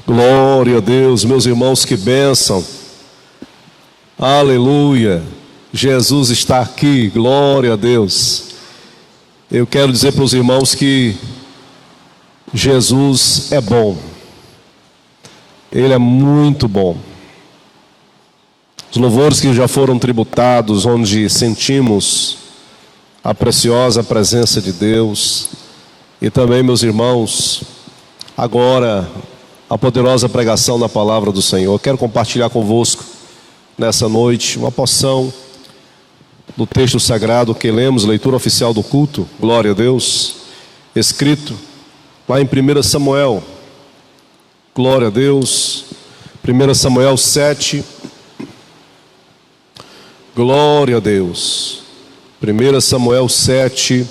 Glória a Deus, meus irmãos, que bênção. Aleluia. Jesus está aqui, glória a Deus. Eu quero dizer para os irmãos que Jesus é bom. Ele é muito bom. Os louvores que já foram tributados, onde sentimos a preciosa presença de Deus. E também, meus irmãos, agora a poderosa pregação da palavra do Senhor. Eu quero compartilhar convosco nessa noite uma porção do texto sagrado que lemos, leitura oficial do culto, glória a Deus, escrito lá em 1 Samuel, glória a Deus, 1 Samuel 7, glória a Deus, 1 Samuel 7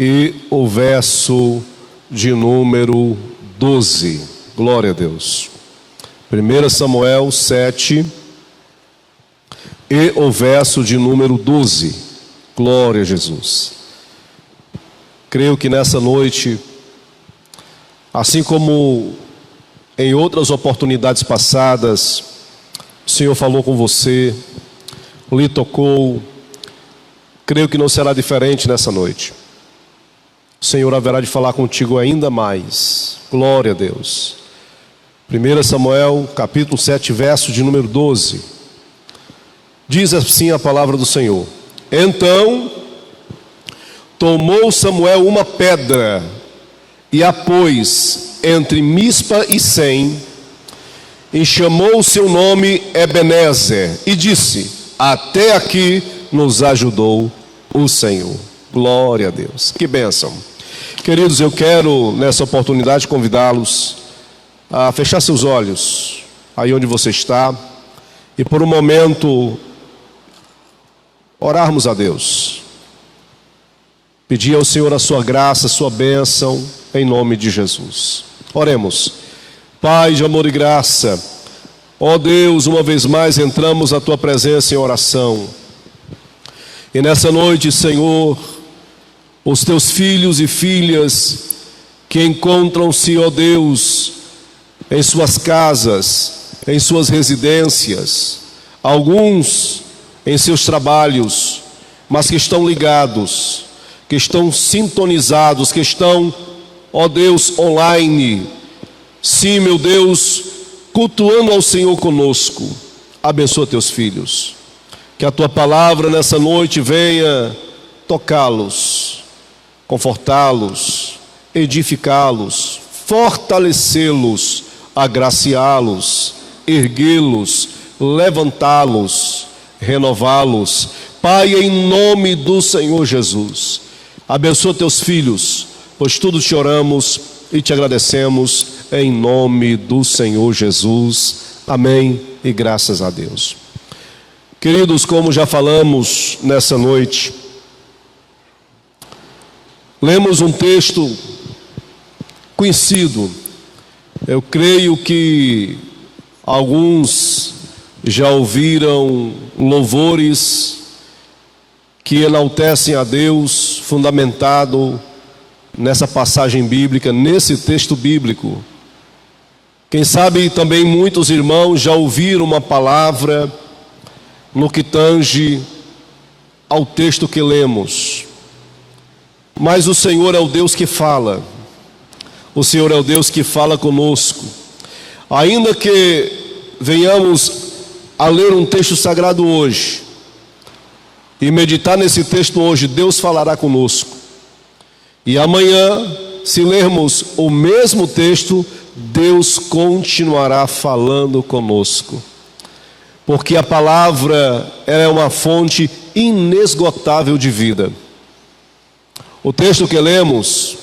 e o verso de número 12. Glória a Deus. 1 Samuel 7 e o verso de número 12. Glória a Jesus. Creio que nessa noite, assim como em outras oportunidades passadas, o Senhor falou com você, lhe tocou. Creio que não será diferente nessa noite. O Senhor haverá de falar contigo ainda mais. Glória a Deus. 1 Samuel, capítulo 7, verso de número 12. Diz assim a palavra do Senhor: Então tomou Samuel uma pedra e a pôs entre Mispa e Sem, e chamou o seu nome Ebenezer, e disse: Até aqui nos ajudou o Senhor. Glória a Deus. Que bênção. Queridos, eu quero nessa oportunidade convidá-los a fechar seus olhos aí onde você está e por um momento orarmos a Deus, pedir ao Senhor a sua graça, a sua bênção em nome de Jesus. Oremos. Pai de amor e graça, ó Deus, uma vez mais entramos à tua presença em oração, e nessa noite, Senhor, os teus filhos e filhas que encontram-se, ó Deus, em suas casas, em suas residências, alguns em seus trabalhos, mas que estão ligados, que estão sintonizados, que estão, ó Deus, online. Sim, meu Deus, cultuando ao Senhor conosco. Abençoa teus filhos. Que a tua palavra nessa noite venha tocá-los, confortá-los, edificá-los, fortalecê-los, agraciá-los, erguê-los, levantá-los, renová-los. Pai, em nome do Senhor Jesus, abençoa teus filhos, pois tudo te oramos e te agradecemos em nome do Senhor Jesus. Amém e graças a Deus. Queridos, como já falamos nessa noite, lemos um texto conhecido. Eu creio que alguns já ouviram louvores que enaltecem a Deus, fundamentado nessa passagem bíblica, nesse texto bíblico. Quem sabe também muitos irmãos já ouviram uma palavra no que tange ao texto que lemos. Mas o Senhor é o Deus que fala. O Senhor é o Deus que fala conosco. Ainda que venhamos a ler um texto sagrado hoje e meditar nesse texto hoje, Deus falará conosco. E amanhã, se lermos o mesmo texto, Deus continuará falando conosco. Porque a palavra é uma fonte inesgotável de vida. O texto que lemos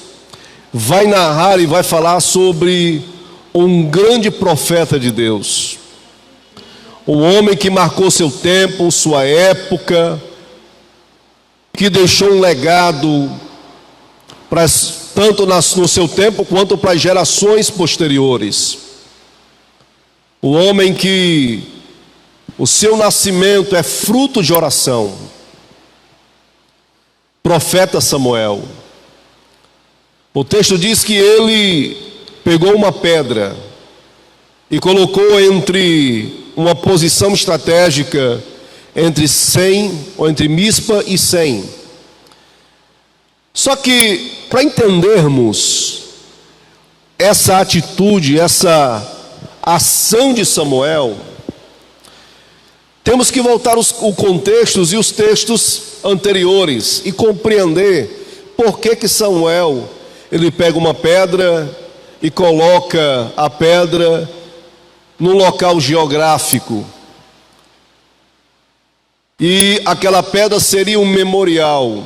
vai narrar e vai falar sobre um grande profeta de Deus, um homem que marcou seu tempo, sua época, que deixou um legado tanto no seu tempo quanto para as gerações posteriores. O homem que o seu nascimento é fruto de oração. Profeta Samuel. O texto diz que ele pegou uma pedra e colocou entre uma posição estratégica entre Mispa e Sem. Só que, para entendermos essa atitude, essa ação de Samuel, temos que voltar o contextos e os textos anteriores e compreender por que Samuel, ele pega uma pedra e coloca a pedra num local geográfico. E aquela pedra seria um memorial.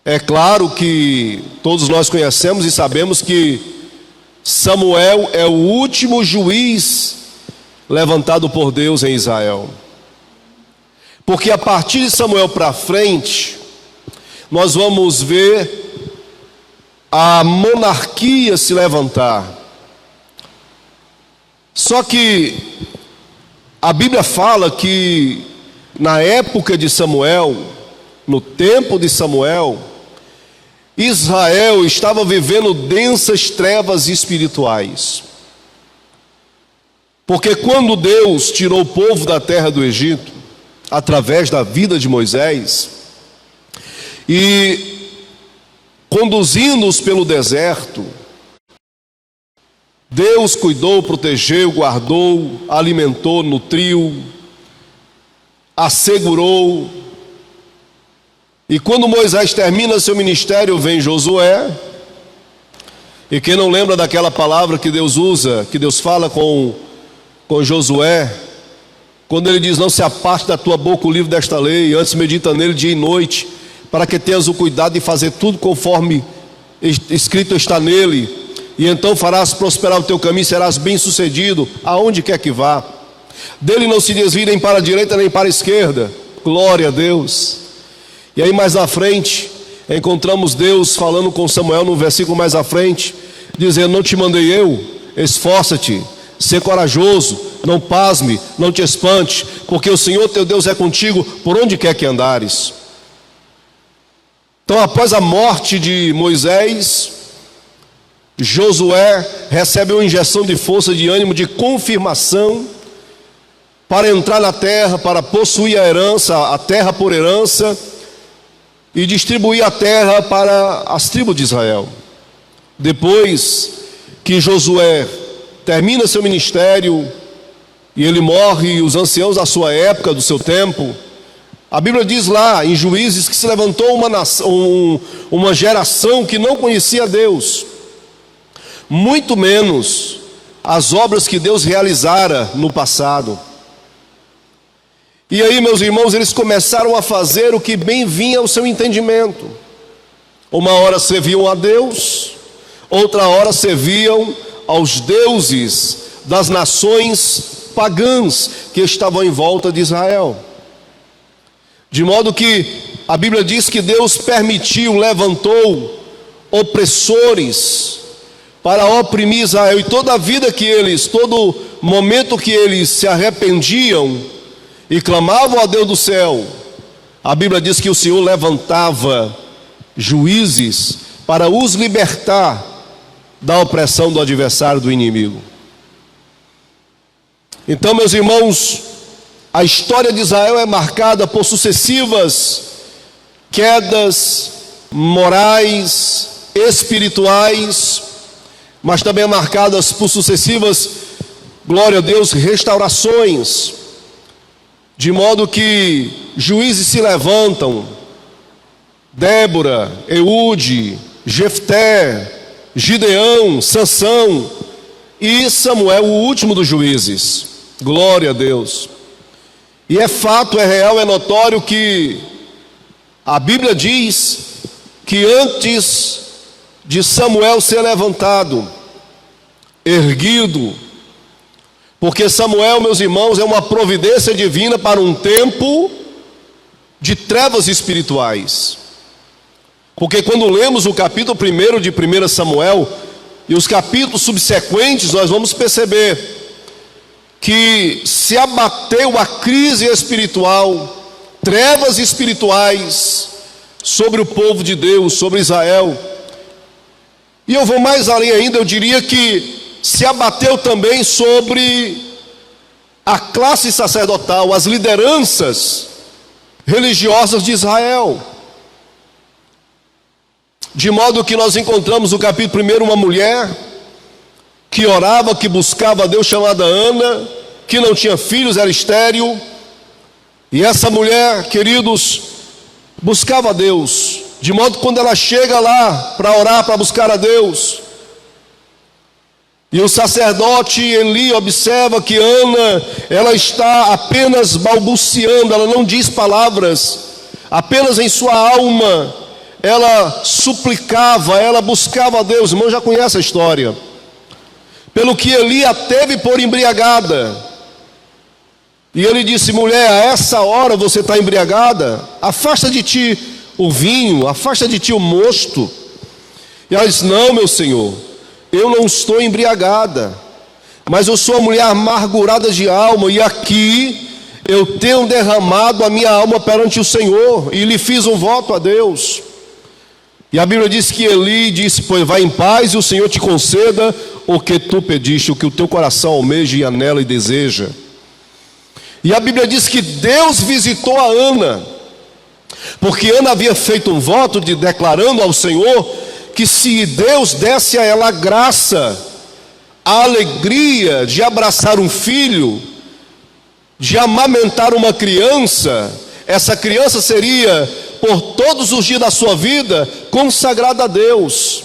É claro que todos nós conhecemos e sabemos que Samuel é o último juiz levantado por Deus em Israel. Porque a partir de Samuel para frente, nós vamos ver a monarquia se levantar. Só que a Bíblia fala que na época de Samuel, no tempo de Samuel, Israel estava vivendo densas trevas espirituais. Porque quando Deus tirou o povo da terra do Egito, através da vida de Moisés, e conduzindo-os pelo deserto, Deus cuidou, protegeu, guardou, alimentou, nutriu, assegurou. E quando Moisés termina seu ministério, vem Josué. E quem não lembra daquela palavra que Deus usa, que Deus fala com Josué, quando ele diz: não se aparte da tua boca o livro desta lei, antes medita nele dia e noite, para que tenhas o cuidado de fazer tudo conforme escrito está nele, e então farás prosperar o teu caminho, serás bem sucedido aonde quer que vá. Dele não se desvie nem para a direita nem para a esquerda. Glória a Deus. E aí mais à frente encontramos Deus falando com Samuel no versículo mais à frente, dizendo: não te mandei eu? Esforça-te, sê corajoso, não pasme, não te espante, porque o Senhor teu Deus é contigo por onde quer que andares. Então, após a morte de Moisés, Josué recebe uma injeção de força, de ânimo, de confirmação, para entrar na terra, para possuir a herança, a terra por herança, e distribuir a terra para as tribos de Israel. Depois que Josué termina seu ministério e ele morre, e os anciãos da sua época, do seu tempo, a Bíblia diz lá em Juízes que se levantou uma geração que não conhecia Deus, muito menos as obras que Deus realizara no passado. E aí, meus irmãos, eles começaram a fazer o que bem vinha ao seu entendimento. Uma hora serviam a Deus, outra hora serviam aos deuses das nações pagãs que estavam em volta de Israel. De modo que a Bíblia diz que Deus permitiu, levantou opressores para oprimir Israel. E toda a vida que eles, todo momento que eles se arrependiam e clamavam a Deus do céu, a Bíblia diz que o Senhor levantava juízes para os libertar da opressão do adversário, do inimigo. Então, meus irmãos, a história de Israel é marcada por sucessivas quedas morais, espirituais, mas também marcadas por sucessivas, glória a Deus, restaurações. De modo que juízes se levantam, Débora, Eude, Jefté, Gideão, Sansão e Samuel, o último dos juízes. Glória a Deus. E é fato, é real, é notório que a Bíblia diz que antes de Samuel ser levantado, erguido, porque Samuel, meus irmãos, é uma providência divina para um tempo de trevas espirituais. Porque quando lemos o capítulo 1 de 1 Samuel e os capítulos subsequentes, nós vamos perceber que se abateu a crise espiritual, trevas espirituais sobre o povo de Deus, sobre Israel. E eu vou mais além ainda, eu diria que se abateu também sobre a classe sacerdotal, as lideranças religiosas de Israel. De modo que nós encontramos no capítulo 1 uma mulher que orava, que buscava a Deus, chamada Ana, que não tinha filhos, era estéril. E essa mulher, queridos, buscava a Deus, de modo que quando ela chega lá para orar, para buscar a Deus, e o sacerdote Eli observa que Ana, ela está apenas balbuciando, ela não diz palavras, apenas em sua alma, ela suplicava, ela buscava a Deus. Irmão, já conhece a história. Pelo que Eli a teve por embriagada. E ele disse: mulher, a essa hora você está embriagada? Afasta de ti o vinho, afasta de ti o mosto. E ela disse: não, meu senhor, eu não estou embriagada, mas eu sou uma mulher amargurada de alma, e aqui eu tenho derramado a minha alma perante o Senhor, e lhe fiz um voto a Deus. E a Bíblia diz que Eli disse: pois vai em paz, e o Senhor te conceda o que tu pediste, o que o teu coração almeja e anela e deseja. E a Bíblia diz que Deus visitou a Ana, porque Ana havia feito um voto declarando ao Senhor que se Deus desse a ela a graça, a alegria de abraçar um filho, de amamentar uma criança, essa criança seria por todos os dias da sua vida consagrada a Deus,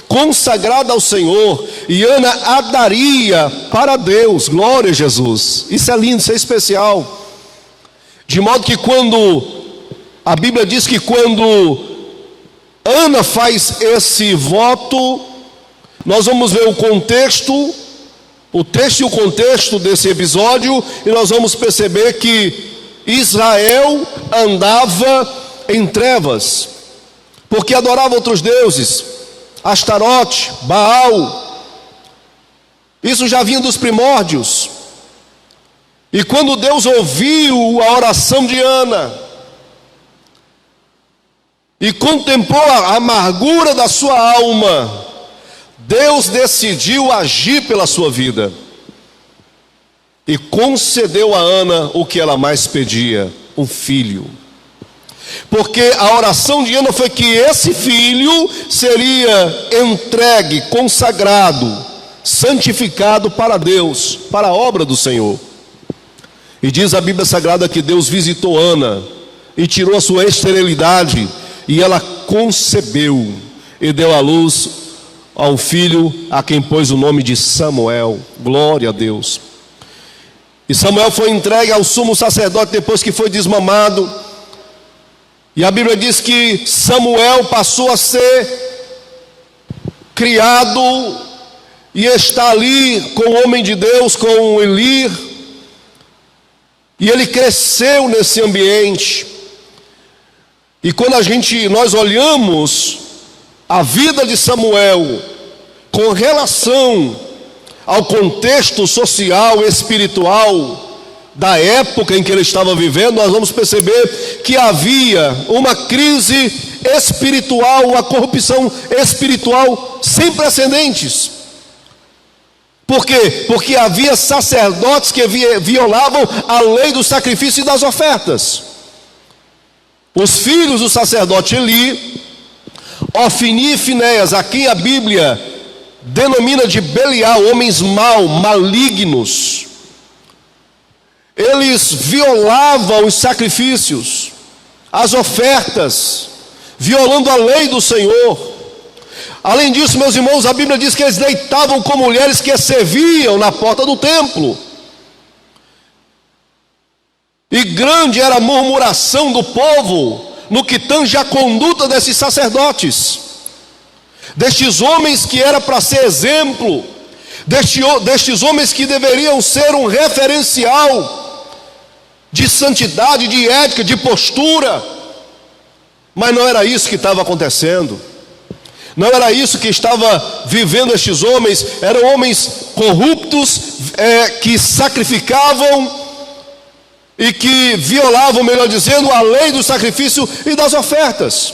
consagrada ao Senhor, e Ana a daria para Deus. Glória a Jesus. Isso é lindo, isso é especial. De modo que quando a Bíblia diz que quando Ana faz esse voto, nós vamos ver o texto e o contexto desse episódio, e nós vamos perceber que Israel andava em trevas, porque adorava outros deuses, Astarote, Baal. Isso já vinha dos primórdios. E quando Deus ouviu a oração de Ana e contemplou a amargura da sua alma, Deus decidiu agir pela sua vida e concedeu a Ana o que ela mais pedia: um filho. Porque a oração de Ana foi que esse filho seria entregue, consagrado, santificado para Deus, para a obra do Senhor. E diz a Bíblia Sagrada que Deus visitou Ana e tirou a sua esterilidade, e ela concebeu e deu à luz a um filho, a quem pôs o nome de Samuel. Glória a Deus. E Samuel foi entregue ao sumo sacerdote depois que foi desmamado. E a Bíblia diz que Samuel passou a ser criado e está ali com o homem de Deus, com Eli. E ele cresceu nesse ambiente. E quando nós olhamos a vida de Samuel com relação ao contexto social e espiritual da época em que ele estava vivendo, nós vamos perceber que havia uma crise espiritual, uma corrupção espiritual sem precedentes. Por quê? Porque havia sacerdotes que violavam a lei do sacrifício e das ofertas. Os filhos do sacerdote Eli, Ofni e Finéias, a quem a Bíblia denomina de Belial, homens malignos, eles violavam os sacrifícios, as ofertas, violando a lei do Senhor. Além disso, meus irmãos, a Bíblia diz que eles deitavam com mulheres que serviam na porta do templo. E grande era a murmuração do povo no que tange a conduta desses sacerdotes, destes homens que era para ser exemplo, destes homens que deveriam ser um referencial de santidade, de ética, de postura. Mas não era isso que estava acontecendo. Não era isso que estava vivendo estes homens. Eram homens corruptos, que sacrificavam e que violavam, melhor dizendo, a lei do sacrifício e das ofertas.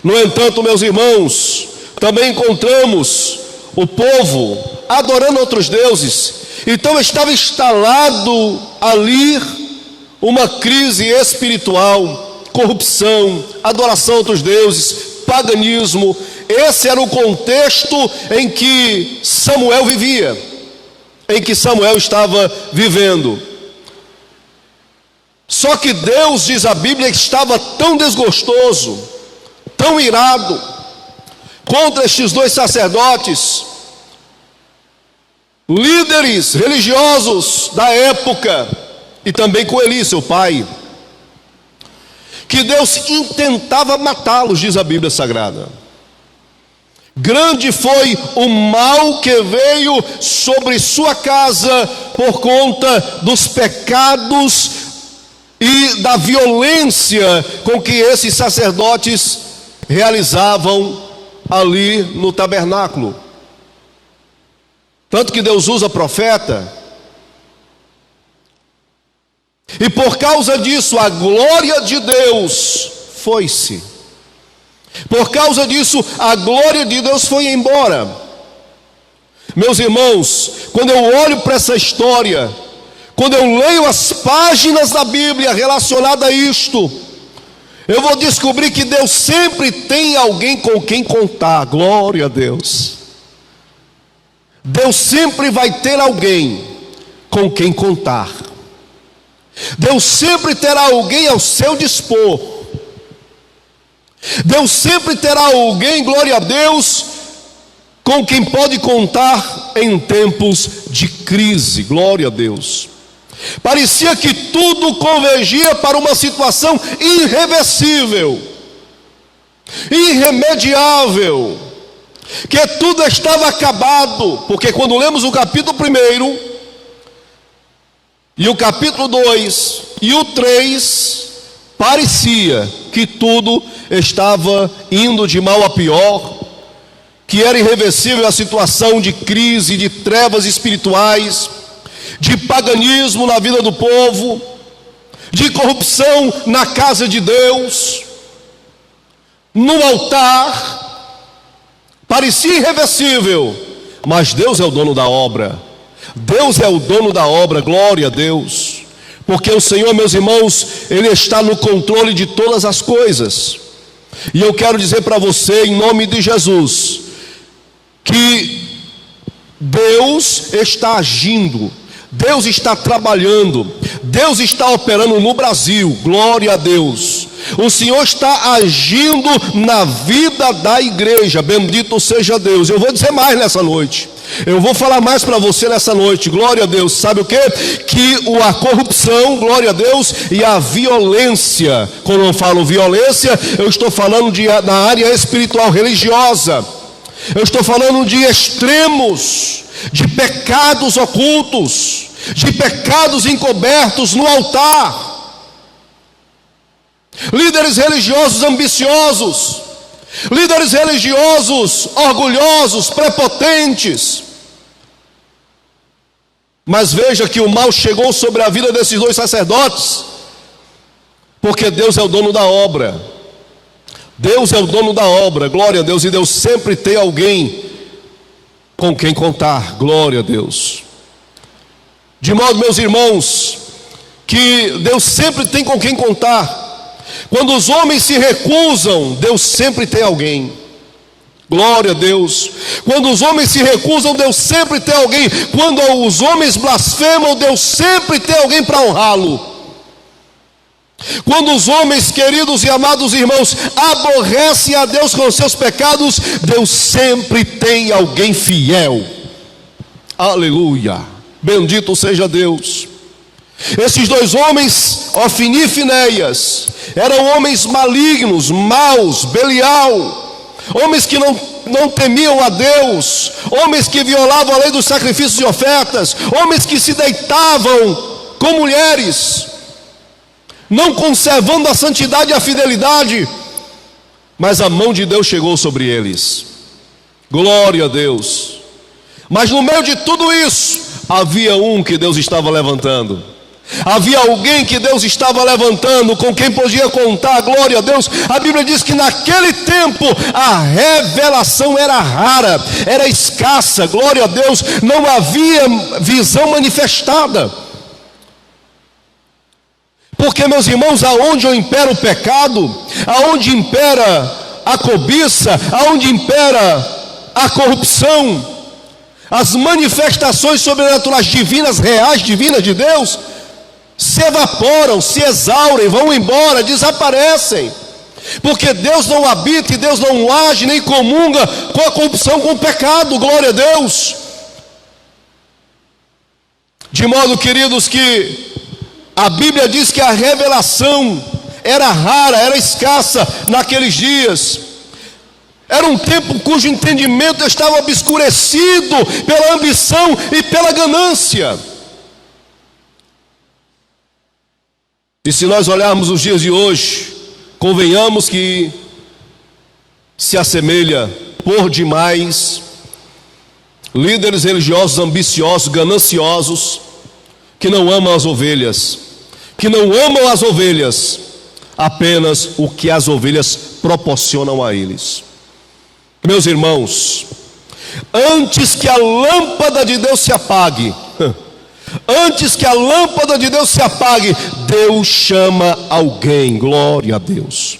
No entanto, meus irmãos, também encontramos o povo adorando outros deuses. Então estava instalado ali uma crise espiritual, corrupção, adoração a outros deuses, paganismo. Esse era o contexto em que Samuel vivia, em que Samuel estava vivendo. Só que Deus, diz a Bíblia, estava tão desgostoso, tão irado contra estes dois sacerdotes, líderes religiosos da época, e também com Eli, seu pai, que Deus intentava matá-los, diz a Bíblia Sagrada. Grande foi o mal que veio sobre sua casa por conta dos pecados e da violência com que esses sacerdotes realizavam ali no tabernáculo. Tanto que Deus usa profeta, e por causa disso a glória de Deus foi-se. Por causa disso a glória de Deus foi embora. Meus irmãos, quando eu olho para essa história, quando eu leio as páginas da Bíblia relacionadas a isto, eu vou descobrir que Deus sempre tem alguém com quem contar. Glória a Deus. Deus sempre vai ter alguém com quem contar. Deus sempre terá alguém ao seu dispor. Deus sempre terá alguém, glória a Deus, com quem pode contar em tempos de crise. Glória a Deus. Parecia que tudo convergia para uma situação irreversível, irremediável, que tudo estava acabado, porque quando lemos o capítulo 1 e o capítulo 2 e o 3, parecia que tudo estava indo de mal a pior, que era irreversível a situação de crise, de trevas espirituais, de paganismo na vida do povo, de corrupção na casa de Deus, no altar. Parecia irreversível, mas Deus é o dono da obra. Deus é o dono da obra, glória a Deus. Porque o Senhor, meus irmãos, Ele está no controle de todas as coisas. E eu quero dizer para você, em nome de Jesus, que Deus está agindo, Deus está trabalhando, Deus está operando no Brasil, glória a Deus. O Senhor está agindo na vida da igreja, bendito seja Deus. Eu vou dizer mais nessa noite, eu vou falar mais para você nessa noite, glória a Deus. Sabe o que? Que a corrupção, glória a Deus, e a violência, quando eu falo violência, eu estou falando na área espiritual religiosa, eu estou falando de extremos, de pecados ocultos, de pecados encobertos no altar. Líderes religiosos ambiciosos, líderes religiosos orgulhosos, prepotentes. Mas veja que o mal chegou sobre a vida desses dois sacerdotes, porque Deus é o dono da obra. Deus é o dono da obra, glória a Deus. E Deus sempre tem alguém com quem contar, glória a Deus. De modo, meus irmãos, que Deus sempre tem com quem contar. Quando os homens se recusam, Deus sempre tem alguém. Glória a Deus. Quando os homens se recusam, Deus sempre tem alguém. Quando os homens blasfemam, Deus sempre tem alguém para honrá-lo. Quando os homens, queridos e amados irmãos, aborrecem a Deus com os seus pecados, Deus sempre tem alguém fiel. Aleluia. Bendito seja Deus. Esses dois homens, Ofni e Finéias, eram homens malignos, maus, Belial, homens que não temiam a Deus, homens que violavam a lei dos sacrifícios e ofertas, homens que se deitavam com mulheres, não conservando a santidade e a fidelidade, mas a mão de Deus chegou sobre eles. Glória a Deus. Mas no meio de tudo isso, havia um que Deus estava levantando. Havia alguém que Deus estava levantando, com quem podia contar, glória a Deus. A Bíblia diz que naquele tempo a revelação era rara, era escassa, glória a Deus, não havia visão manifestada. Porque, meus irmãos, aonde impera o pecado, aonde impera a cobiça, aonde impera a corrupção, as manifestações sobrenaturais divinas, reais, divinas de Deus, se evaporam, se exaurem, vão embora, desaparecem. Porque Deus não habita e Deus não age nem comunga com a corrupção, com o pecado, glória a Deus. De modo, queridos, que a Bíblia diz que a revelação era rara, era escassa naqueles dias. Era um tempo cujo entendimento estava obscurecido pela ambição e pela ganância. E se nós olharmos os dias de hoje, convenhamos que se assemelha por demais líderes religiosos ambiciosos, gananciosos, que não amam as ovelhas, apenas o que as ovelhas proporcionam a eles. Meus irmãos, antes que a lâmpada de Deus se apague, Deus chama alguém, glória a Deus.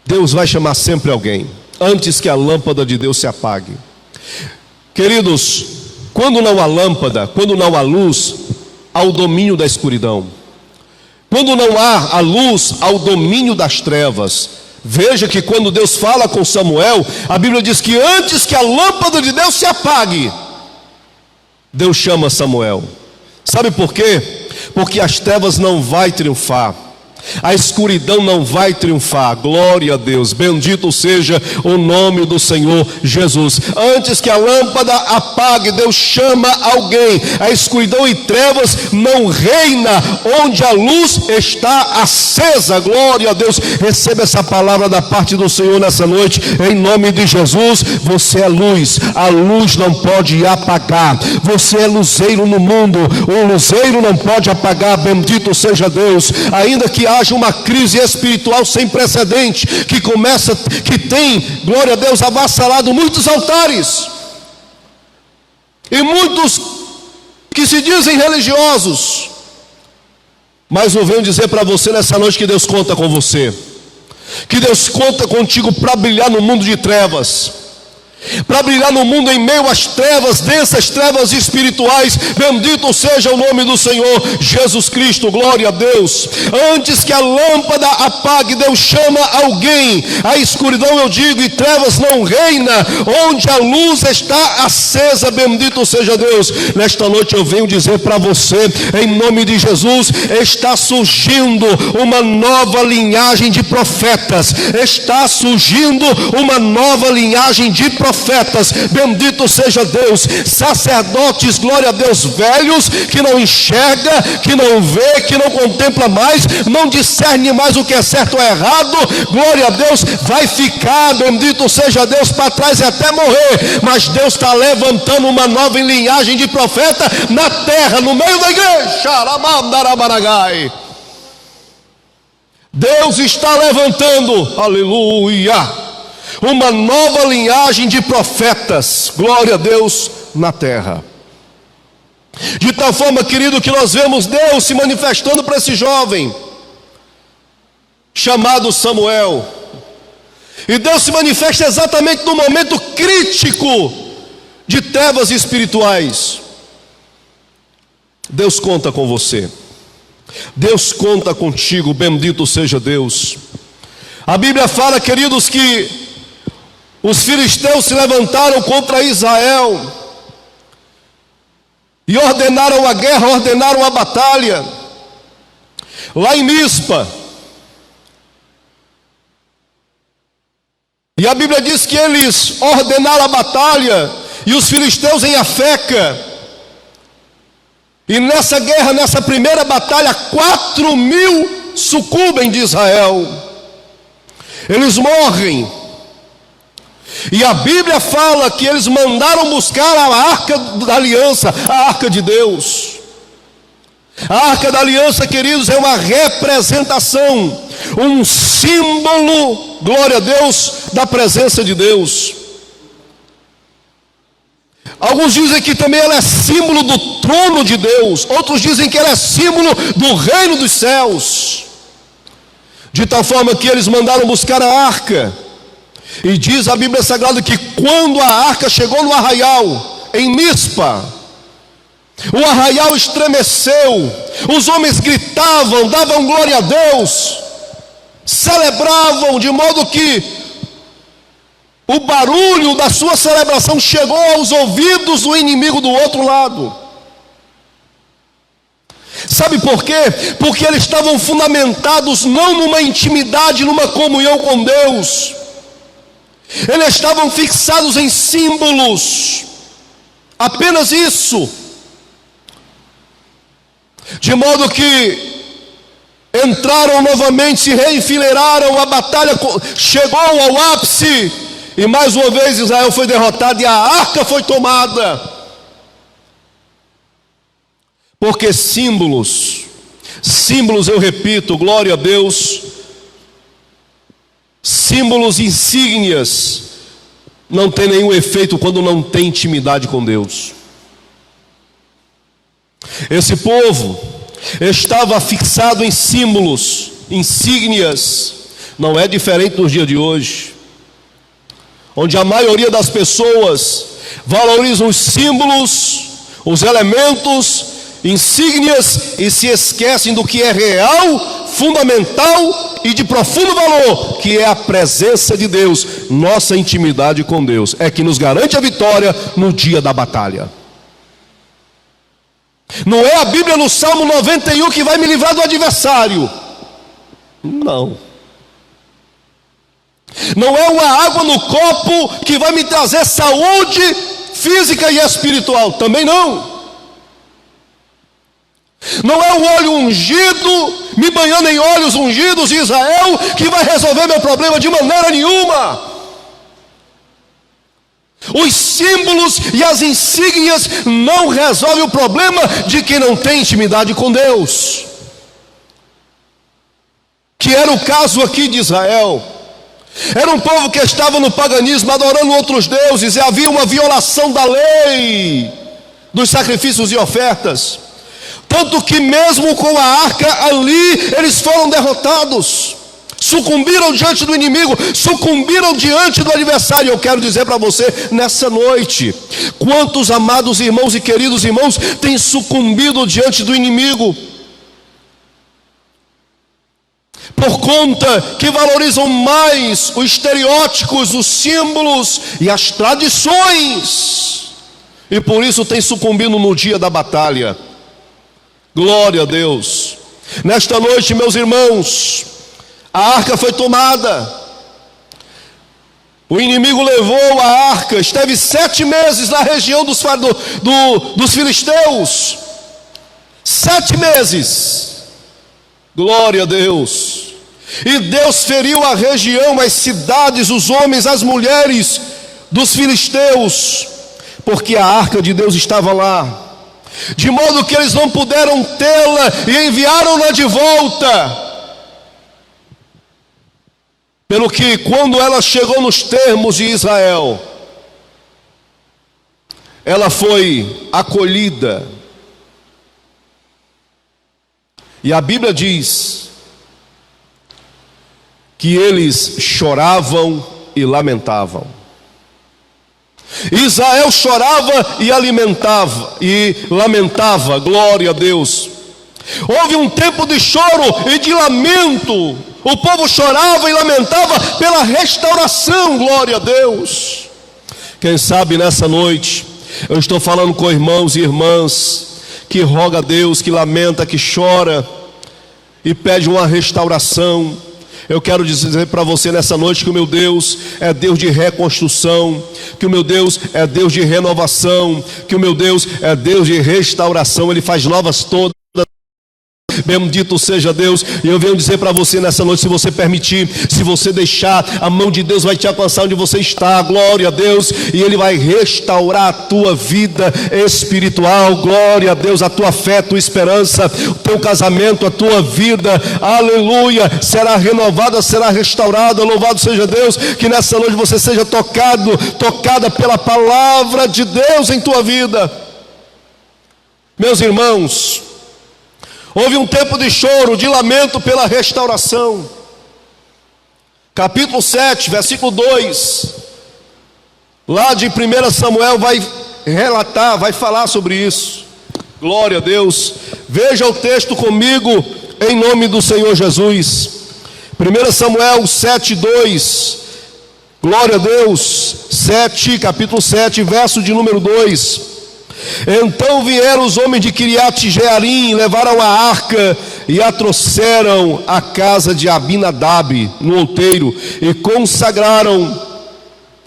Deus vai chamar sempre alguém, antes que a lâmpada de Deus se apague. Queridos, quando não há lâmpada, quando não há luz, há o domínio da escuridão. Quando não há a luz, há o domínio das trevas. Veja que quando Deus fala com Samuel, a Bíblia diz que antes que a lâmpada de Deus se apague, Deus chama Samuel. Sabe por quê? Porque as trevas não vai triunfar, a escuridão não vai triunfar, glória a Deus, bendito seja o nome do Senhor Jesus. Antes que a lâmpada apague, Deus chama alguém. A escuridão e trevas não reina onde a luz está acesa, glória a Deus. Receba essa palavra da parte do Senhor nessa noite, em nome de Jesus. Você é luz, a luz não pode apagar. Você é luzeiro no mundo, o luzeiro não pode apagar, bendito seja Deus. Ainda que haja uma crise espiritual sem precedente, que tem, glória a Deus, avassalado muitos altares, e muitos que se dizem religiosos, mas eu venho dizer para você nessa noite que Deus conta com você, que Deus conta contigo para brilhar no mundo de trevas, para brilhar no mundo em meio às trevas, densas trevas espirituais. Bendito seja o nome do Senhor Jesus Cristo, glória a Deus. Antes que a lâmpada apague, Deus chama alguém. A escuridão, eu digo, e trevas não reina onde a luz está acesa, bendito seja Deus. Nesta noite eu venho dizer para você, em nome de Jesus, está surgindo uma nova linhagem de profetas, está surgindo uma nova linhagem de profetas, bendito seja Deus, sacerdotes, glória a Deus, velhos, que não enxerga, que não vê, que não contempla mais, não discerne mais o que é certo ou errado, glória a Deus, vai ficar, bendito seja Deus, para trás e até morrer, mas Deus está levantando uma nova linhagem de profeta na terra, no meio da igreja. Deus está levantando, aleluia, uma nova linhagem de profetas, glória a Deus, na terra. De tal forma, querido, que nós vemos Deus se manifestando para esse jovem chamado Samuel. E Deus se manifesta exatamente no momento crítico de trevas espirituais. Deus conta com você, Deus conta contigo, bendito seja Deus. A Bíblia fala, queridos, que os filisteus se levantaram contra Israel e ordenaram a guerra, ordenaram a batalha lá em Mispa. E a Bíblia diz que eles ordenaram a batalha e os filisteus em Afeca. E nessa guerra, nessa primeira batalha, 4.000 sucumbem de Israel. Eles morrem. E a Bíblia fala que eles mandaram buscar a arca da aliança, a arca de Deus. A Arca da Aliança, queridos, é uma representação, um símbolo, glória a Deus, da presença de Deus. Alguns dizem que também ela é símbolo do trono de Deus. Outros dizem que ela é símbolo do reino dos céus. De tal forma que eles mandaram buscar a arca. E diz a Bíblia Sagrada que quando a arca chegou no arraial, em Mispa, o arraial estremeceu. Os homens gritavam, davam glória a Deus, celebravam, de modo que o barulho da sua celebração chegou aos ouvidos do inimigo do outro lado. Sabe por quê? Porque eles estavam fundamentados não numa intimidade, numa comunhão com Deus. Eles estavam fixados em símbolos, apenas isso. De modo que entraram novamente, se reenfileiraram, a batalha chegou ao ápice. E mais uma vez Israel foi derrotado e a arca foi tomada. Porque símbolos, eu repito, glória a Deus, símbolos, insígnias, não tem nenhum efeito quando não tem intimidade com Deus. Esse povo estava fixado em símbolos, insígnias. Não é diferente nos dias de hoje, onde a maioria das pessoas valorizam os símbolos, os elementos, insígnias, e se esquecem do que é real, fundamental e de profundo valor, que é a presença de Deus. Nossa intimidade com Deus é que nos garante a vitória no dia da batalha. Não é a Bíblia no Salmo 91 que vai me livrar do adversário. Não. Não é uma água no copo que vai me trazer saúde física e espiritual. Também não. Não é o óleo ungido, me banhando em óleos ungidos de Israel, que vai resolver meu problema de maneira nenhuma. Os símbolos e as insígnias não resolvem o problema de quem não tem intimidade com Deus, que era o caso aqui de Israel. Era um povo que estava no paganismo, adorando outros deuses, e havia uma violação da lei dos sacrifícios e ofertas. Tanto que mesmo com a arca ali, eles foram derrotados, sucumbiram diante do inimigo, sucumbiram diante do adversário. Eu quero dizer para você nessa noite, quantos amados irmãos e queridos irmãos têm sucumbido diante do inimigo, por conta que valorizam mais os estereótipos, os símbolos e as tradições, e por isso têm sucumbido no dia da batalha. Glória a Deus. Nesta noite, meus irmãos, a arca foi tomada. O inimigo levou a arca, esteve 7 meses na região dos filisteus. 7 meses. Glória a Deus. E Deus feriu a região, as cidades, os homens, as mulheres dos filisteus, porque a arca de Deus estava lá. De modo que eles não puderam tê-la e enviaram-na de volta. Pelo que quando ela chegou nos termos de Israel, ela foi acolhida. E a Bíblia diz que eles choravam e lamentavam. Israel chorava e lamentava, glória a Deus. Houve um tempo de choro e de lamento. O povo chorava e lamentava pela restauração, glória a Deus. Quem sabe nessa noite eu estou falando com irmãos e irmãs que roga a Deus, que lamenta, que chora e pede uma restauração. Eu quero dizer para você nessa noite que o meu Deus é Deus de reconstrução, que o meu Deus é Deus de renovação, que o meu Deus é Deus de restauração. Ele faz novas todas Bendito seja Deus. E eu venho dizer para você nessa noite, se você permitir, se você deixar, a mão de Deus vai te alcançar onde você está. Glória a Deus. E Ele vai restaurar a tua vida espiritual. Glória a Deus. A tua fé, a tua esperança, o teu casamento, a tua vida, aleluia, será renovada, será restaurada. Louvado seja Deus. Que nessa noite você seja tocada pela palavra de Deus em tua vida. Meus irmãos, houve um tempo de choro, de lamento pela restauração. Capítulo 7, versículo 2, lá de 1 Samuel vai relatar, vai falar sobre isso. Glória a Deus. Veja o texto comigo, em nome do Senhor Jesus. 1 Samuel 7, 2. Glória a Deus. Capítulo 7, verso de número 2. Então vieram os homens de Quiriate Jearim, levaram a arca e a trouxeram à casa de Abinadab, no outeiro, e consagraram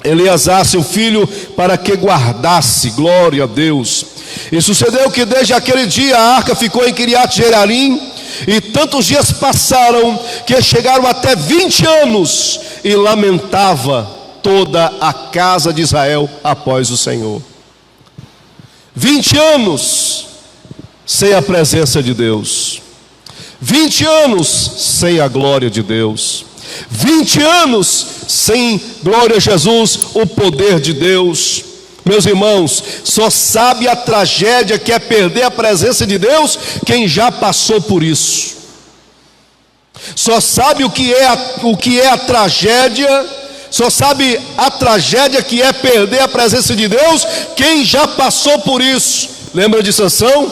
Eleazar, seu filho, para que guardasse. Glória a Deus. E sucedeu que desde aquele dia a arca ficou em Quiriate Jearim, e tantos dias passaram que chegaram até 20 anos, e lamentava toda a casa de Israel após o Senhor. 20 anos sem a presença de Deus, 20 anos sem a glória de Deus, 20 anos sem, glória a Jesus, o poder de Deus. Meus irmãos, só sabe a tragédia que é perder a presença de Deus quem já passou por isso. Só sabe o que é a tragédia, só sabe a tragédia que é perder a presença de Deus quem já passou por isso. Lembra de Sansão?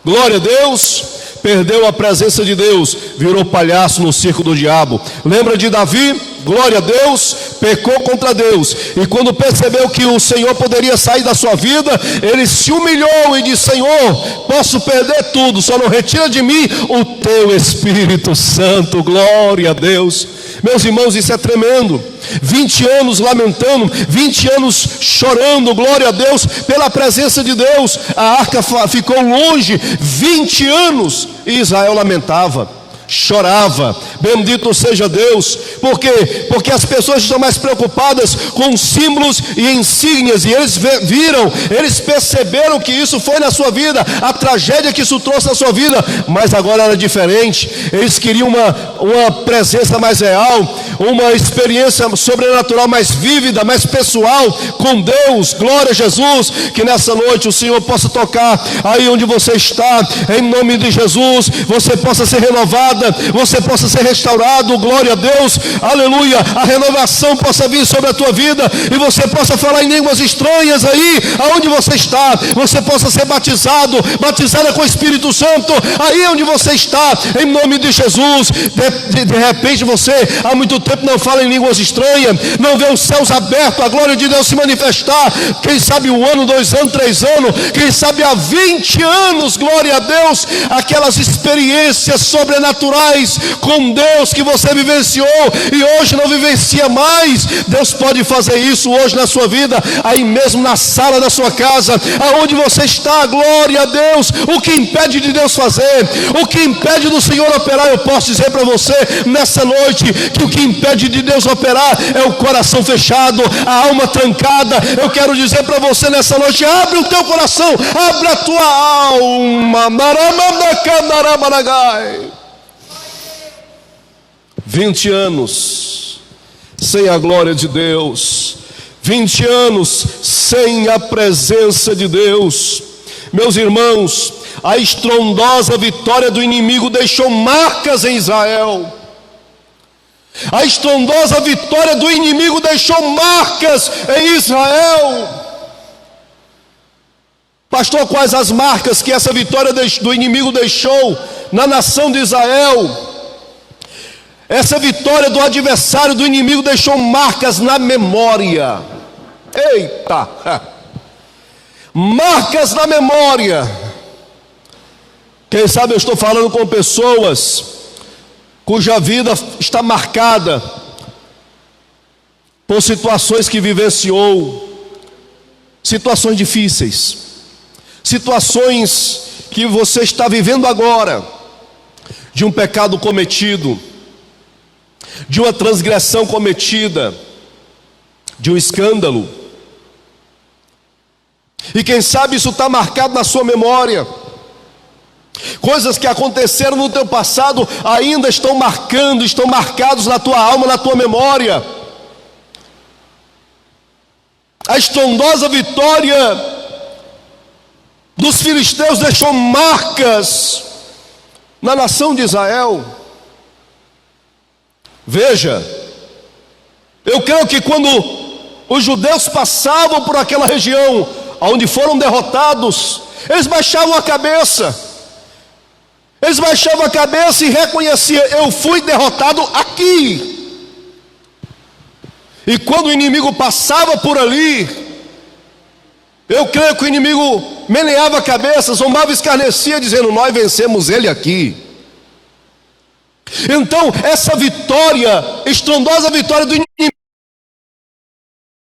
Glória a Deus. Perdeu a presença de Deus, virou palhaço no circo do diabo. Lembra de Davi? Glória a Deus. Pecou contra Deus, e quando percebeu que o Senhor poderia sair da sua vida, ele se humilhou e disse: Senhor, posso perder tudo, só não retira de mim o teu Espírito Santo. Glória a Deus. Meus irmãos, isso é tremendo. 20 anos lamentando, 20 anos chorando, glória a Deus, pela presença de Deus. A arca ficou longe 20 anos, e Israel lamentava, chorava. Bendito seja Deus. Por quê? Porque as pessoas estão mais preocupadas com símbolos e insígnias, e eles viram, eles perceberam que isso foi na sua vida, a tragédia que isso trouxe na sua vida. Mas agora era diferente. Eles queriam uma presença mais real, uma experiência sobrenatural mais vívida, mais pessoal com Deus. Glória a Jesus. Que nessa noite o Senhor possa tocar aí onde você está, em nome de Jesus. Você possa ser renovada, você possa ser restaurado. Glória a Deus, aleluia. A renovação possa vir sobre a tua vida, e você possa falar em línguas estranhas aí aonde você está. Você possa ser batizada com o Espírito Santo aí onde você está, em nome de Jesus. De repente você há muito tempo não fala em línguas estranhas, não vê os céus abertos, a glória de Deus se manifestar. Quem sabe 1 ano, 2 anos, 3 anos, quem sabe há 20 anos, glória a Deus, aquelas experiências sobrenaturais com Deus que você vivenciou e hoje não vivencia mais. Deus pode fazer isso hoje na sua vida, aí mesmo na sala da sua casa, aonde você está. Glória a Deus. O que impede de Deus fazer, o que impede do Senhor operar? Eu posso dizer para você nessa noite que o que impede de Deus operar é o coração fechado, a alma trancada. Eu quero dizer para você nessa noite: abre o teu coração, abre a tua alma. 20 anos sem a glória de Deus, 20 anos sem a presença de Deus. Meus irmãos, a estrondosa vitória do inimigo deixou marcas em Israel. A estrondosa vitória do inimigo deixou marcas em Israel. Pastor, quais as marcas que essa vitória do inimigo deixou na nação de Israel? Essa vitória do adversário, do inimigo, deixou marcas na memória. Eita! Marcas na memória. Quem sabe eu estou falando com pessoas cuja vida está marcada por situações que vivenciou, situações difíceis, situações que você está vivendo agora. de um pecado cometido, de uma transgressão cometida, de um escândalo. E quem sabe isso está marcado na sua memória. Coisas que aconteceram no teu passado ainda estão marcados na tua alma, na tua memória. A estrondosa vitória dos filisteus deixou marcas na nação de Israel. Veja, eu creio que quando os judeus passavam por aquela região onde foram derrotados, eles baixavam a cabeça. Eles baixavam a cabeça e reconheciam: eu fui derrotado aqui. E quando o inimigo passava por ali, eu creio que o inimigo meneava a cabeça, zombava, escarnecia, dizendo: nós vencemos ele aqui. Então, essa vitória, estrondosa vitória do inimigo,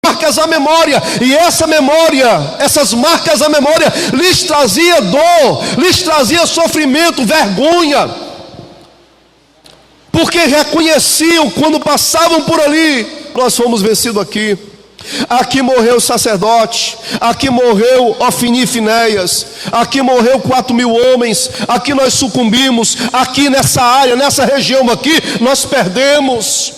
marcas à memória, e essa memória, essas marcas à memória, lhes trazia dor, lhes trazia sofrimento, vergonha, porque reconheciam quando passavam por ali: nós fomos vencidos aqui. Aqui morreu o sacerdote, aqui morreu Ofni e Finéias, aqui morreu 4.000 homens, aqui nós sucumbimos, aqui nessa área, nessa região aqui, nós perdemos.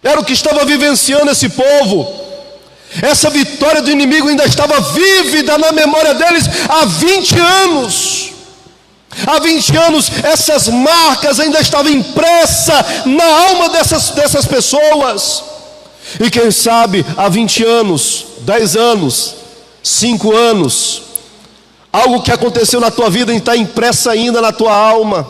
Era o que estava vivenciando esse povo. Essa vitória do inimigo ainda estava vívida na memória deles há 20 anos. Há 20 anos essas marcas ainda estavam impressas na alma dessas pessoas. E quem sabe há 20 anos, 10 anos, 5 anos, algo que aconteceu na tua vida está impressa ainda na tua alma.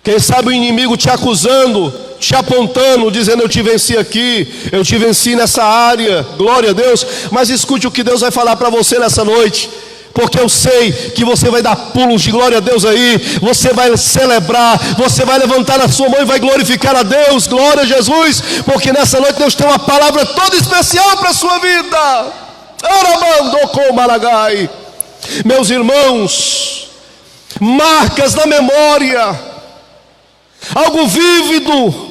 Quem sabe o inimigo te acusando, te apontando, dizendo: eu te venci aqui, eu te venci nessa área, glória a Deus. Mas escute o que Deus vai falar para você nessa noite, porque eu sei que você vai dar pulos de glória a Deus aí, você vai celebrar, você vai levantar a sua mão e vai glorificar a Deus, glória a Jesus, porque nessa noite Deus tem uma palavra toda especial para a sua vida. Meus irmãos, marcas na memória, algo vívido.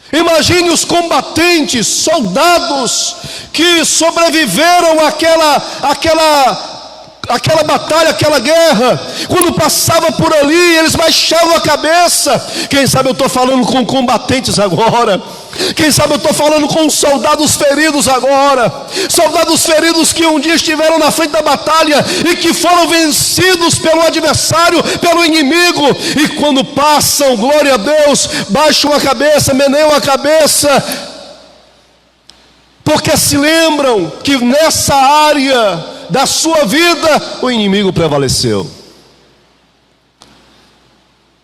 Imagine os combatentes, soldados que sobreviveram àquela batalha, aquela guerra. Quando passava por ali, eles baixavam a cabeça. Quem sabe eu estou falando com combatentes agora. Quem sabe eu estou falando com soldados feridos agora. Soldados feridos que um dia estiveram na frente da batalha e que foram vencidos pelo adversário, pelo inimigo. E quando passam, glória a Deus, baixam a cabeça, meneiam a cabeça, porque se lembram que nessa área da sua vida o inimigo prevaleceu.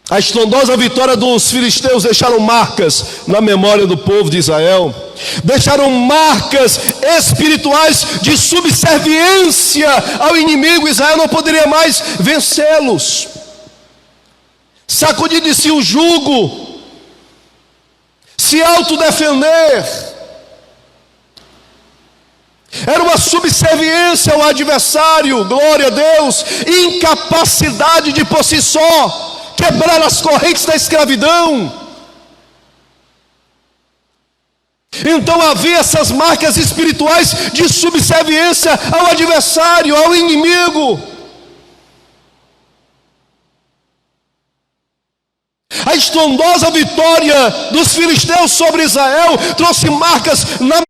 A estrondosa vitória dos filisteus deixaram marcas na memória do povo de Israel, deixaram marcas espirituais de subserviência ao inimigo. Israel não poderia mais vencê-los. Sacudir de si o jugo, se autodefender, era uma subserviência ao adversário, glória a Deus, incapacidade de por si só quebrar as correntes da escravidão. Então havia essas marcas espirituais de subserviência ao adversário, ao inimigo. A estrondosa vitória dos filisteus sobre Israel trouxe marcas na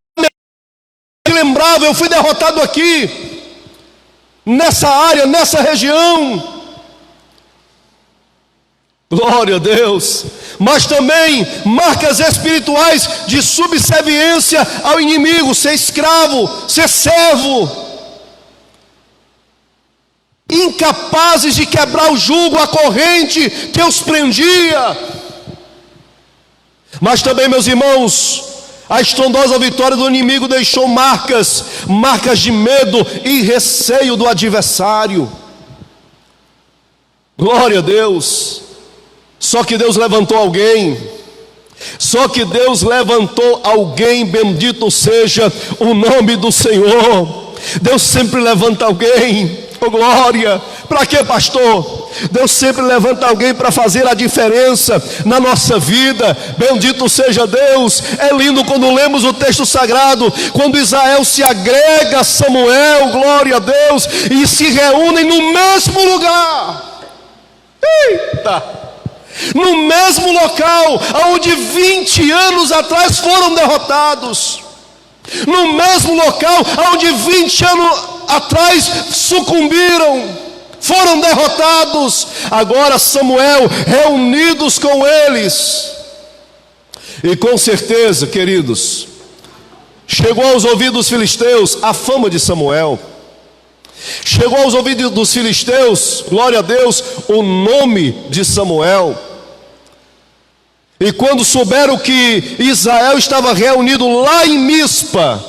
lembrava: eu fui derrotado aqui, nessa área, nessa região. Glória a Deus. Mas também marcas espirituais de subserviência ao inimigo, ser escravo, ser servo, incapazes de quebrar o jugo, a corrente que os prendia. Mas também, meus irmãos, a estrondosa vitória do inimigo deixou marcas de medo e receio do adversário. Glória a Deus. Só que Deus levantou alguém, bendito seja o nome do Senhor. Deus sempre levanta alguém, oh glória, Para quê, pastor? Deus sempre levanta alguém para fazer a diferença na nossa vida. Bendito seja Deus. É lindo quando lemos o texto sagrado, quando Israel se agrega a Samuel, glória a Deus, e se reúnem no mesmo lugar. Eita! No mesmo local onde 20 anos atrás foram derrotados, no mesmo local onde 20 anos atrás sucumbiram, foram derrotados. Agora Samuel reunidos com eles. E com certeza, queridos, chegou aos ouvidos dos filisteus a fama de Samuel. Chegou aos ouvidos dos filisteus, glória a Deus, o nome de Samuel. E quando souberam que Israel estava reunido lá em Mispa,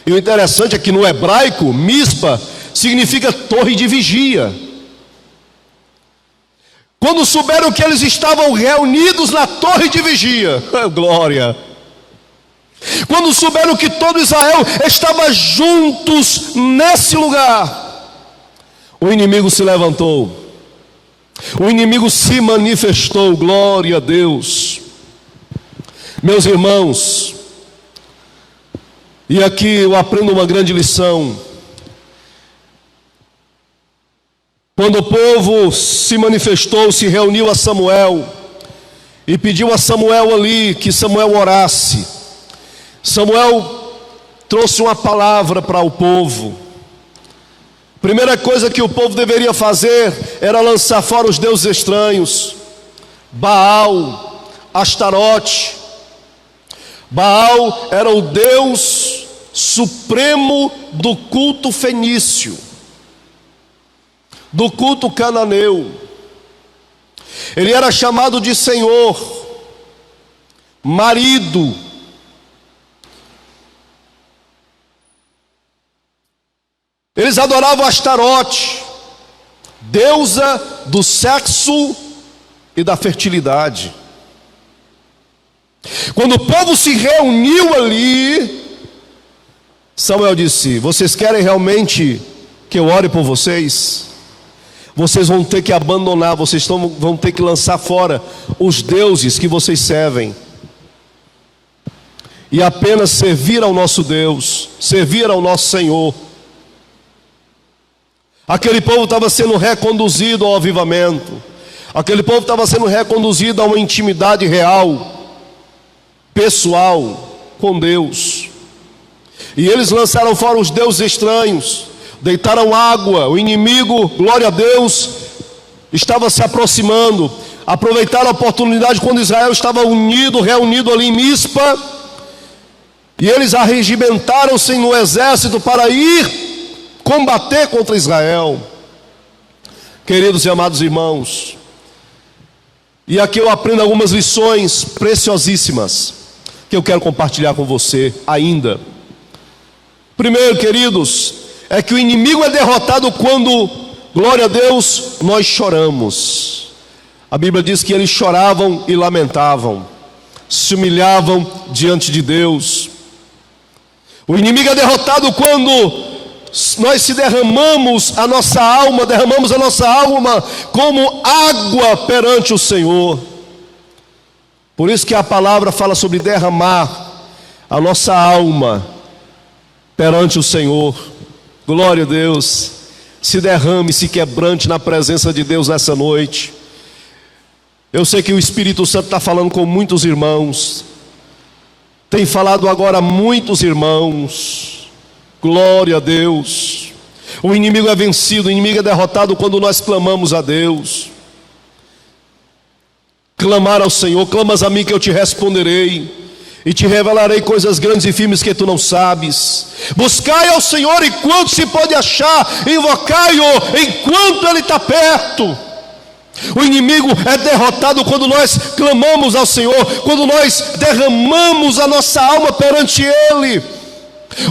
e o interessante é que no hebraico, Mispa significa torre de vigia. Quando souberam que eles estavam reunidos na torre de vigia, glória. Quando souberam que todo Israel estava juntos nesse lugar, o inimigo se levantou, o inimigo se manifestou, glória a Deus. Meus irmãos, e aqui eu aprendo uma grande lição. Quando o povo se manifestou, se reuniu a Samuel e pediu a Samuel ali que Samuel orasse, Samuel trouxe uma palavra para o povo. Primeira coisa que o povo deveria fazer era lançar fora os deuses estranhos, Baal, Astarote. Baal era o Deus supremo do culto fenício, do culto cananeu. Ele era chamado de Senhor, marido. Eles adoravam Astarote, deusa do sexo e da fertilidade. Quando o povo se reuniu ali, Samuel disse: vocês querem realmente que eu ore por vocês? Vocês vão ter que abandonar, vocês vão ter que lançar fora os deuses que vocês servem, e apenas servir ao nosso Deus, servir ao nosso Senhor. Aquele povo estava sendo reconduzido ao avivamento, aquele povo estava sendo reconduzido a uma intimidade real, pessoal com Deus. E eles lançaram fora os deuses estranhos, deitaram água. O inimigo, glória a Deus, estava se aproximando. Aproveitaram a oportunidade quando Israel estava reunido ali em Mispa, e eles arregimentaram-se no exército para ir combater contra Israel. Queridos e amados irmãos, e aqui eu aprendo algumas lições preciosíssimas que eu quero compartilhar com você ainda. Primeiro, queridos, é que o inimigo é derrotado quando, glória a Deus, nós choramos. A Bíblia diz que eles choravam e lamentavam, se humilhavam diante de Deus. O inimigo é derrotado quando nós derramamos a nossa alma como água perante o Senhor. Por isso que a palavra fala sobre derramar a nossa alma perante o Senhor. Glória a Deus. Se derrame, se quebrante na presença de Deus nessa noite. Eu sei que o Espírito Santo está falando com muitos irmãos, tem falado agora a muitos irmãos. Glória a Deus. O inimigo é vencido, o inimigo é derrotado quando nós clamamos a Deus. Clamar ao Senhor: clamas a mim que eu te responderei, e te revelarei coisas grandes e firmes que tu não sabes. Buscai ao Senhor enquanto se pode achar, invocai-o enquanto Ele está perto. O inimigo é derrotado quando nós clamamos ao Senhor, quando nós derramamos a nossa alma perante Ele.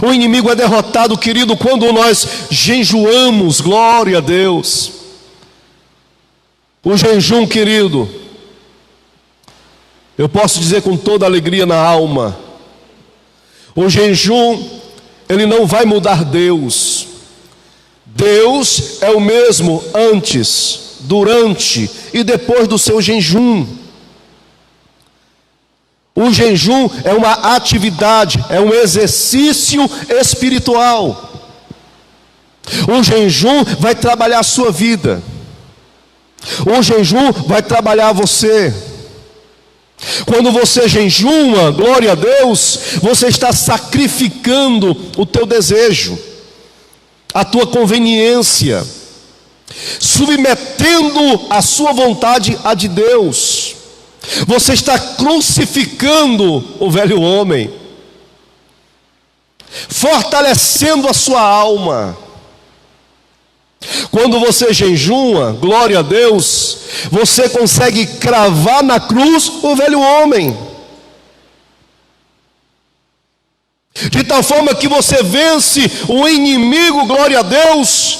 O inimigo é derrotado, querido, quando nós jejuamos, glória a Deus. O jejum, querido, eu posso dizer com toda alegria na alma, o jejum, ele não vai mudar Deus. Deus é o mesmo antes, durante e depois do seu jejum. O jejum é uma atividade, é um exercício espiritual. O jejum vai trabalhar a sua vida. O jejum vai trabalhar você. Quando você jejuma, glória a Deus, você está sacrificando o teu desejo, a tua conveniência, submetendo a sua vontade à de Deus. Você está crucificando o velho homem, fortalecendo a sua alma. Quando você jejuma, glória a Deus, você consegue cravar na cruz o velho homem, de tal forma que você vence o inimigo, glória a Deus,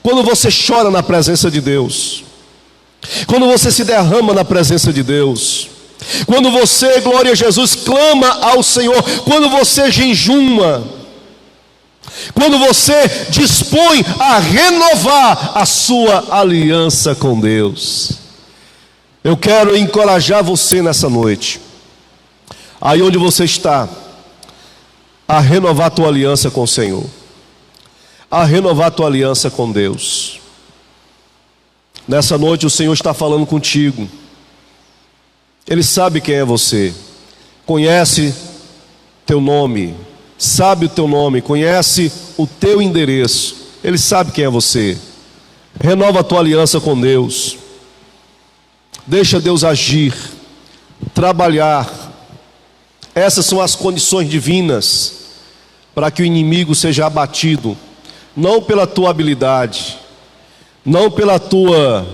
quando você chora na presença de Deus, quando você se derrama na presença de Deus, quando você, glória a Jesus, clama ao Senhor, quando você jejuma, quando você dispõe a renovar a sua aliança com Deus. Eu quero encorajar você nessa noite, aí onde você está, a renovar a tua aliança com o Senhor, a renovar a tua aliança com Deus. Nessa noite o Senhor está falando contigo. Ele sabe quem é você, conhece teu nome, sabe o teu nome, conhece o teu endereço. Ele sabe quem é você. Renova a tua aliança com Deus. Deixa Deus agir, trabalhar. Essas são as condições divinas para que o inimigo seja abatido, não pela tua habilidade, não pela tua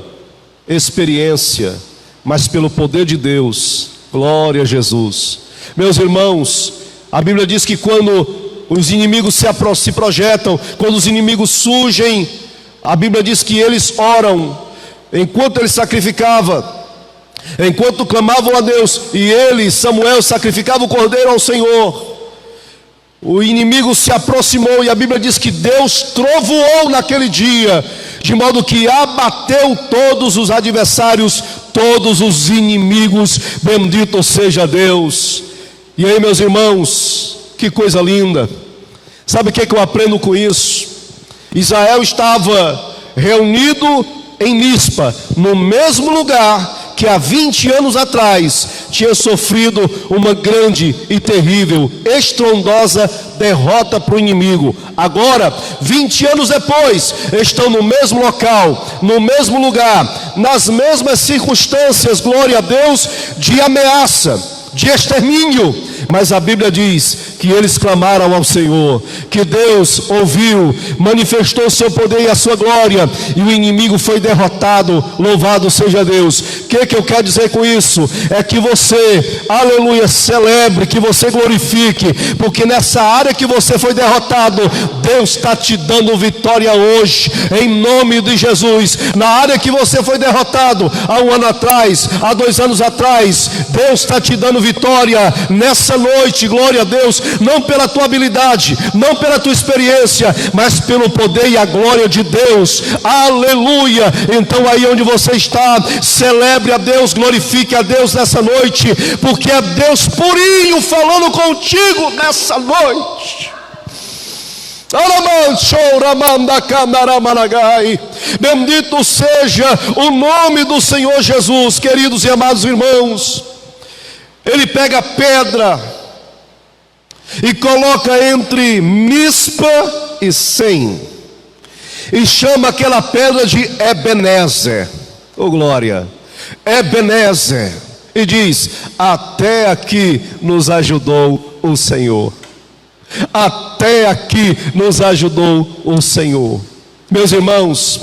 experiência, mas pelo poder de Deus. Glória a Jesus. Meus irmãos, a Bíblia diz que quando os inimigos se projetam, quando os inimigos surgem, a Bíblia diz que eles oram. Enquanto ele sacrificava, enquanto clamavam a Deus, e ele, Samuel, sacrificava o cordeiro ao Senhor, o inimigo se aproximou, e a Bíblia diz que Deus trovoou naquele dia, de modo que abateu todos os adversários, todos os inimigos. Bendito seja Deus. E aí, meus irmãos, que coisa linda. Sabe o que eu aprendo com isso? Israel estava reunido em Mispa, no mesmo lugar que há 20 anos atrás tinha sofrido uma grande e terrível, estrondosa derrota para o inimigo. Agora, 20 anos depois, estão no mesmo local, no mesmo lugar, nas mesmas circunstâncias, glória a Deus, de ameaça, de extermínio. Mas a Bíblia diz que eles clamaram ao Senhor, que Deus ouviu, manifestou o seu poder e a sua glória, e o inimigo foi derrotado. Louvado seja Deus. O que eu quero dizer com isso? É que você, aleluia, celebre, que você glorifique, porque nessa área que você foi derrotado, Deus está te dando vitória hoje, em nome de Jesus. Na área que você foi derrotado há um ano atrás, há 2 anos atrás, Deus está te dando vitória nessa noite, glória a Deus, não pela tua habilidade, não pela tua experiência, mas pelo poder e a glória de Deus. Aleluia. Então aí onde você está, celebre a Deus, glorifique a Deus nessa noite, porque é Deus purinho falando contigo nessa noite. Bendito seja o nome do Senhor Jesus. Queridos e amados irmãos, ele pega a pedra e coloca entre Mispa e Sem, e chama aquela pedra de Ebenezer. Oh glória, Ebenezer. E diz: até aqui nos ajudou o Senhor. Até aqui nos ajudou o Senhor. Meus irmãos,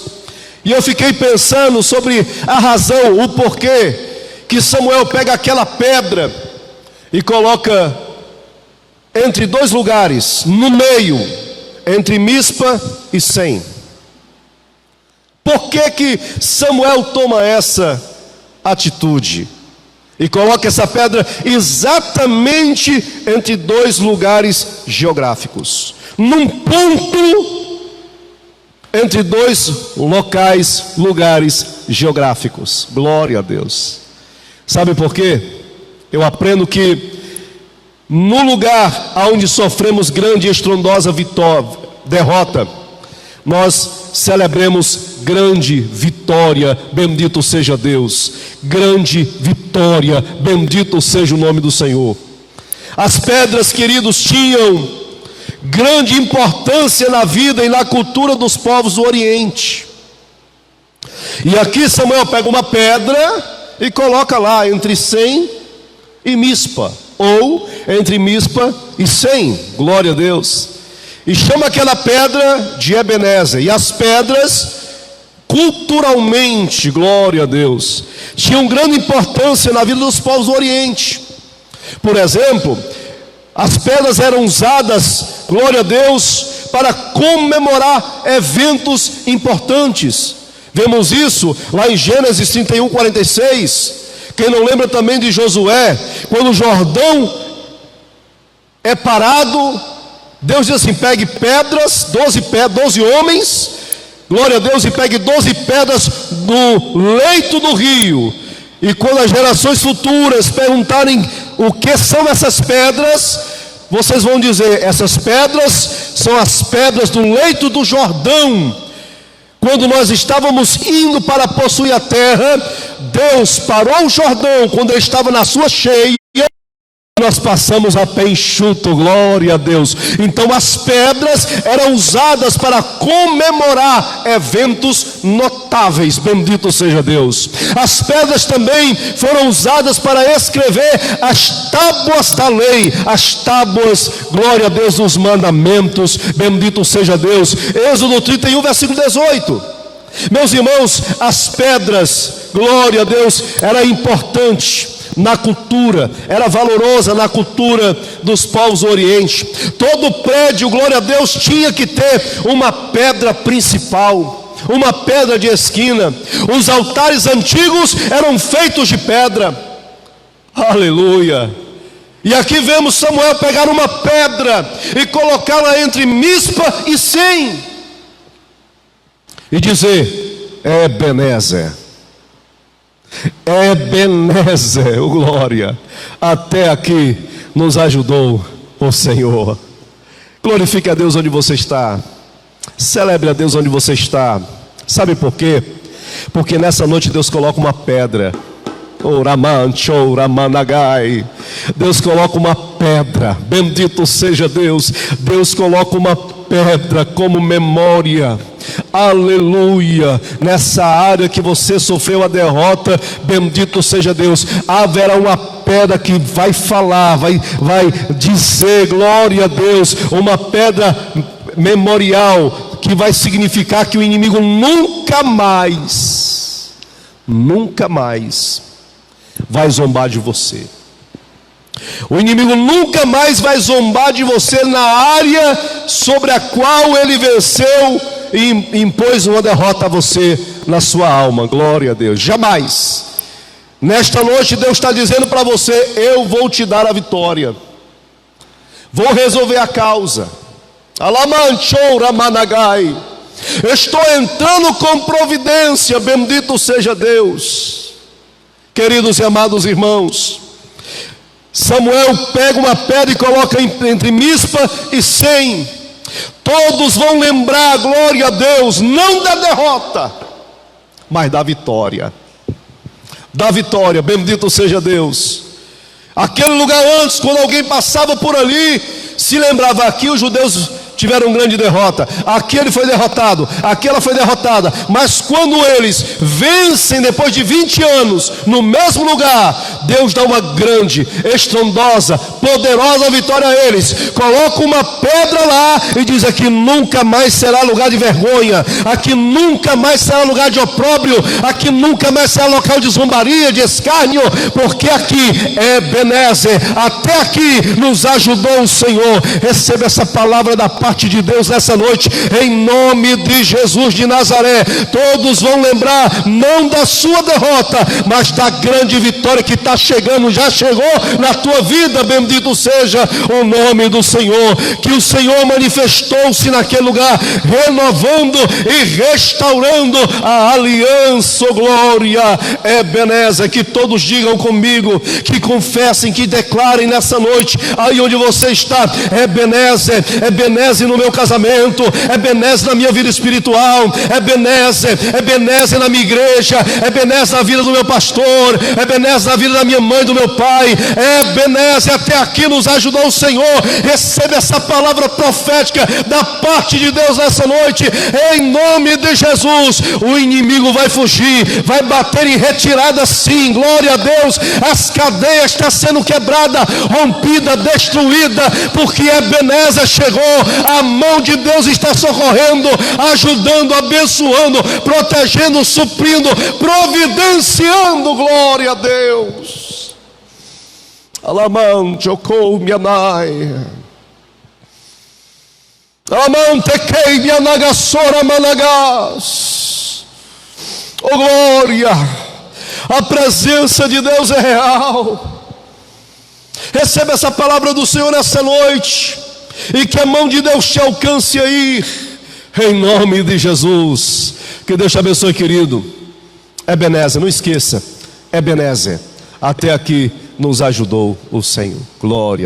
e eu fiquei pensando sobre a razão, o porquê que Samuel pega aquela pedra e coloca entre 2 lugares, no meio, entre Mispa e Sem. Por que Samuel toma essa atitude e coloca essa pedra exatamente entre 2 lugares geográficos, num ponto entre dois lugares geográficos. Glória a Deus. Sabe por quê? Eu aprendo que no lugar onde sofremos grande e estrondosa derrota, nós celebremos grande vitória. Bendito seja Deus. Grande vitória. Bendito seja o nome do Senhor. As pedras, queridos, tinham grande importância na vida e na cultura dos povos do Oriente. E aqui Samuel pega uma pedra e coloca lá entre Sem e Mispa, ou entre Mispa e Sem. Glória a Deus. E chama aquela pedra de Ebenezer. E as pedras, culturalmente, glória a Deus, tinham grande importância na vida dos povos do Oriente. Por exemplo, as pedras eram usadas, glória a Deus, para comemorar eventos importantes. Vemos isso lá em Gênesis 31, 46. Quem não lembra também de Josué, quando o Jordão é parado, Deus diz assim: pegue pedras, 12 homens, glória a Deus, e pegue 12 pedras no leito do rio. E quando as gerações futuras perguntarem o que são essas pedras, vocês vão dizer: essas pedras são as pedras do leito do Jordão. Quando nós estávamos indo para possuir a terra, Deus parou o Jordão quando ele estava na sua cheia. Nós passamos a pé enxuto, glória a Deus. Então as pedras eram usadas para comemorar eventos notáveis, bendito seja Deus. As pedras também foram usadas para escrever as tábuas da lei, as tábuas, glória a Deus, dos mandamentos, bendito seja Deus. Êxodo 31, versículo 18. Meus irmãos, as pedras, glória a Deus, era importante na cultura, era valorosa na cultura dos povos do Oriente. Todo prédio, glória a Deus, tinha que ter uma pedra principal, uma pedra de esquina. Os altares antigos eram feitos de pedra. Aleluia. E aqui vemos Samuel pegar uma pedra e colocá-la entre Mispa e Sem e dizer: Ebenezer. Ebenezer, oh glória, até aqui nos ajudou o Senhor. Glorifique a Deus onde você está, celebre a Deus onde você está. Sabe por quê? Porque nessa noite Deus coloca uma pedra. Deus coloca uma pedra, bendito seja Deus. Deus coloca uma pedra como memória, aleluia. Nessa área que você sofreu a derrota, bendito seja Deus, haverá uma pedra que vai falar, vai dizer, glória a Deus, uma pedra memorial que vai significar que o inimigo nunca mais vai zombar de você. O inimigo nunca mais vai zombar de você na área sobre a qual ele venceu e impôs uma derrota a você na sua alma. Glória a Deus. Jamais. Nesta noite Deus está dizendo para você: eu vou te dar a vitória, vou resolver a causa. Alamanchou Ramanagai. Estou entrando com providência, bendito seja Deus. Queridos e amados irmãos, Samuel pega uma pedra e coloca entre Mispa e Sem. Todos vão lembrar, glória a Deus, não da derrota, mas da vitória. Da vitória, bendito seja Deus. Aquele lugar antes, quando alguém passava por ali, se lembrava: aqui os judeus tiveram grande derrota, aqui ele foi derrotado, aqui ela foi derrotada. Mas quando eles vencem depois de 20 anos no mesmo lugar, Deus dá uma grande, estrondosa, poderosa vitória a eles. Coloca uma pedra lá e diz: aqui nunca mais será lugar de vergonha, aqui nunca mais será lugar de opróbrio, aqui nunca mais será local de zombaria, de escárnio, porque aqui é Ebenezer, até aqui nos ajudou o Senhor. Receba essa palavra da paz parte de Deus nessa noite, em nome de Jesus de Nazaré. Todos vão lembrar não da sua derrota, mas da grande vitória que está chegando, já chegou na tua vida. Bendito seja o nome do Senhor. Que o Senhor manifestou-se naquele lugar, renovando e restaurando a aliança. Oh, glória, Ebenezer. Que todos digam comigo, que confessem, que declarem nessa noite, aí onde você está: Ebenezer, Ebenezer no meu casamento, Ebenezer na minha vida espiritual, Ebenezer na minha igreja, Ebenezer na vida do meu pastor, Ebenezer na vida da minha mãe, do meu pai. Ebenezer, até aqui nos ajudou o Senhor. Receba essa palavra profética da parte de Deus nessa noite, em nome de Jesus. O inimigo vai fugir, vai bater em retirada, sim, glória a Deus. As cadeias estão sendo quebradas, rompida, destruída, porque Ebenezer chegou. A mão de Deus está socorrendo, ajudando, abençoando, protegendo, suprindo, providenciando. Glória a Deus. Alamante, ocou, mianai. Alamante, quei, mianagassora, managás. Oh, glória. A presença de Deus é real. Receba essa palavra do Senhor nessa noite, e que a mão de Deus te alcance aí, em nome de Jesus. Que Deus te abençoe, querido. Ebenezer, não esqueça, Ebenezer, até aqui nos ajudou o Senhor. Glória.